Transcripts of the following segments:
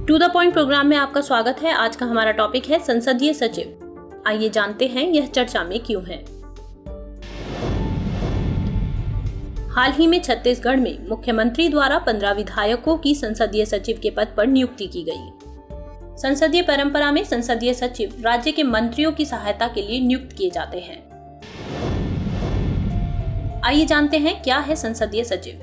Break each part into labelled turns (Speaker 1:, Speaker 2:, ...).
Speaker 1: To the point programme में आपका स्वागत है। आज का हमारा टॉपिक है संसदीय सचिव। आइए जानते हैं यह चर्चा में क्यों है। हाल ही में छत्तीसगढ़ में मुख्यमंत्री द्वारा 15 विधायकों की संसदीय सचिव के पद पर नियुक्ति की गई। संसदीय परंपरा में संसदीय सचिव राज्य के मंत्रियों की सहायता के लिए नियुक्त किए जाते हैं। आइए जानते हैं क्या है संसदीय सचिव।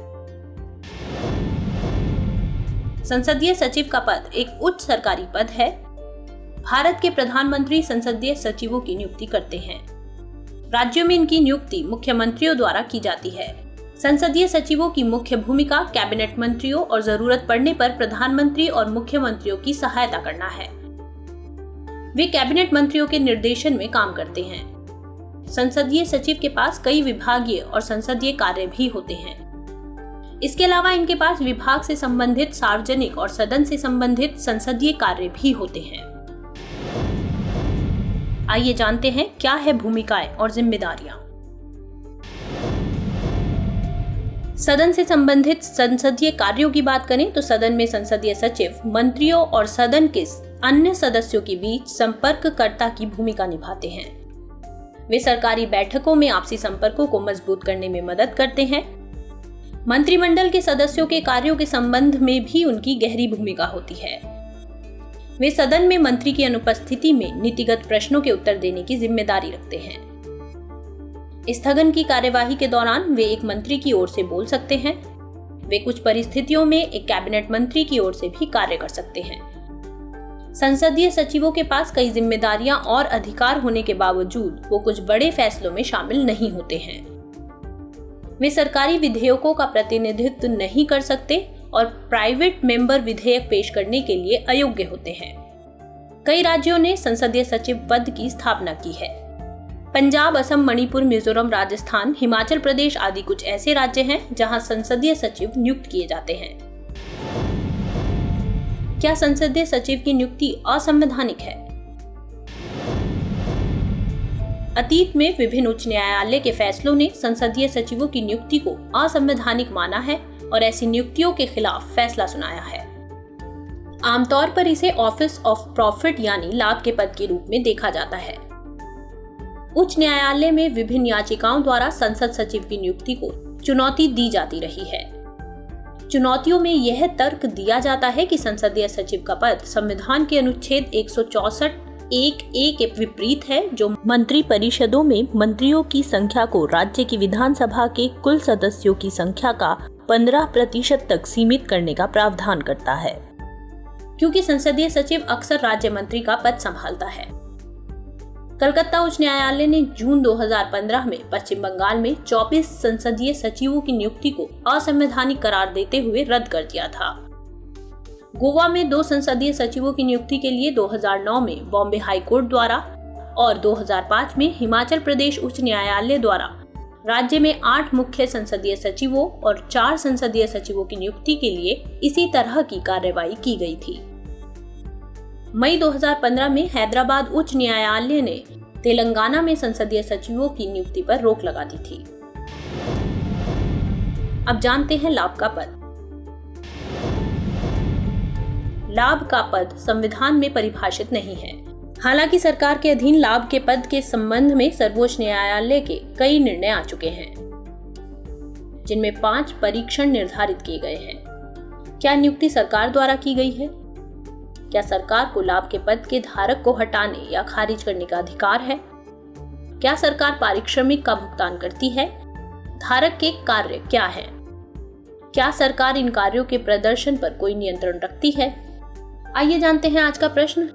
Speaker 1: संसदीय सचिव का पद एक उच्च सरकारी पद है। भारत के प्रधानमंत्री संसदीय सचिवों की नियुक्ति करते हैं। राज्यों में इनकी नियुक्ति मुख्यमंत्रियों द्वारा की जाती है। संसदीय सचिवों की मुख्य भूमिका कैबिनेट मंत्रियों और जरूरत पड़ने पर प्रधानमंत्री और मुख्यमंत्रियों की सहायता करना है। वे कैबिनेट मंत्रियों के निर्देशन में काम करते हैं। संसदीय सचिव के पास कई विभागीय और संसदीय कार्य भी होते हैं। इसके अलावा इनके पास विभाग से संबंधित सार्वजनिक और सदन से संबंधित संसदीय कार्य भी होते हैं। आइए जानते हैं क्या है भूमिकाएं और जिम्मेदारियां। सदन से संबंधित संसदीय कार्यों की बात करें तो सदन में संसदीय सचिव मंत्रियों और सदन के अन्य सदस्यों के बीच संपर्ककर्ता की भूमिका निभाते हैं। वे सरकारी बैठकों में आपसी संपर्कों को मजबूत करने में मदद करते हैं। मंत्रिमंडल के सदस्यों के कार्यों के संबंध में भी उनकी गहरी भूमिका होती है। वे सदन में मंत्री की अनुपस्थिति में नीतिगत प्रश्नों के उत्तर देने की जिम्मेदारी रखते हैं। स्थगन की कार्यवाही के दौरान वे एक मंत्री की ओर से बोल सकते हैं। वे कुछ परिस्थितियों में एक कैबिनेट मंत्री की ओर से भी कार्य कर सकते हैं। संसदीय सचिवों के पास कई जिम्मेदारियां और अधिकार होने के बावजूद वो कुछ बड़े फैसलों में शामिल नहीं होते हैं। वे सरकारी विधेयकों का प्रतिनिधित्व नहीं कर सकते और प्राइवेट मेंबर विधेयक पेश करने के लिए अयोग्य होते हैं। कई राज्यों ने संसदीय सचिव पद की स्थापना की है। पंजाब, असम, मणिपुर, मिजोरम, राजस्थान, हिमाचल प्रदेश आदि कुछ ऐसे राज्य हैं जहां संसदीय सचिव नियुक्त किए जाते हैं। क्या संसदीय सचिव की नियुक्ति असंवैधानिक है? अतीत में विभिन्न उच्च न्यायालय के फैसलों ने संसदीय सचिवों की नियुक्ति को असंवैधानिक माना है और ऐसी नियुक्तियों के खिलाफ फैसला सुनाया है। आमतौर पर इसे ऑफिस ऑफ प्रॉफिट यानी लाभ के पद के रूप में देखा जाता है। उच्च न्यायालय में विभिन्न याचिकाओं द्वारा संसद सचिव की नियुक्ति को चुनौती दी जाती रही है। चुनौतियों में यह तर्क दिया जाता है कि संसदीय सचिव का पद संविधान के अनुच्छेद 164(1)(a) के विपरीत है, जो मंत्री परिषदों में मंत्रियों की संख्या को राज्य की विधानसभा के कुल सदस्यों की संख्या का 15% तक सीमित करने का प्रावधान करता है। क्योंकि संसदीय सचिव अक्सर राज्य मंत्री का पद संभालता है। कलकत्ता उच्च न्यायालय ने जून 2015 में पश्चिम बंगाल में 24 संसदीय सचिवों की नियुक्ति को असंवैधानिक करार देते हुए रद्द कर दिया था। गोवा में 2 संसदीय सचिवों की नियुक्ति के लिए 2009 में बॉम्बे हाई कोर्ट द्वारा और 2005 में हिमाचल प्रदेश उच्च न्यायालय द्वारा राज्य में 8 मुख्य संसदीय सचिवों और 4 संसदीय सचिवों की नियुक्ति के लिए इसी तरह की कार्रवाई की गई थी। मई 2015 में हैदराबाद उच्च न्यायालय ने तेलंगाना में संसदीय सचिवों की नियुक्ति पर रोक लगा दी थी। अब जानते हैं लाभ का पद। लाभ का पद संविधान में परिभाषित नहीं है। हालांकि सरकार के अधीन लाभ के पद के संबंध में सर्वोच्च न्यायालय के कई निर्णय आ चुके हैं, जिनमें 5 परीक्षण निर्धारित किए गए हैं। क्या नियुक्ति सरकार द्वारा की गई है? क्या सरकार को लाभ के पद के धारक को हटाने या खारिज करने का अधिकार है? क्या सरकार पारिश्रमिक का भुगतान करती है? धारक के कार्य क्या है? क्या सरकार इन कार्यों के प्रदर्शन पर कोई नियंत्रण रखती है? आइए जानते हैं आज का प्रश्न।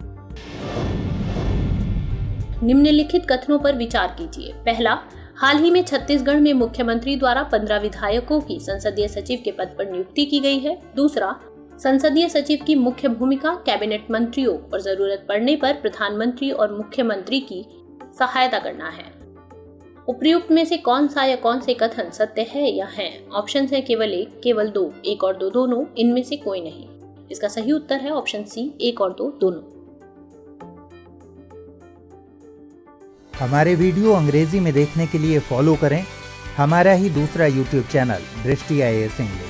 Speaker 1: निम्नलिखित कथनों पर विचार कीजिए। पहला, हाल ही में छत्तीसगढ़ में मुख्यमंत्री द्वारा 15 विधायकों की संसदीय सचिव के पद पर नियुक्ति की गई है। दूसरा, संसदीय सचिव की मुख्य भूमिका कैबिनेट मंत्रियों और जरूरत पड़ने पर प्रधानमंत्री और मुख्यमंत्री की सहायता करना है। उपर्युक्त में से कौन सा या कौन से कथन सत्य है या है? ऑप्शन है केवल एक, केवल दो, एक और दो, दोनों, इनमें से कोई नहीं। इसका सही उत्तर है ऑप्शन सी, एक और दो, दोनों।
Speaker 2: हमारे वीडियो अंग्रेजी में देखने के लिए फॉलो करें हमारा ही दूसरा YouTube चैनल दृष्टि IAS इंग्लिश।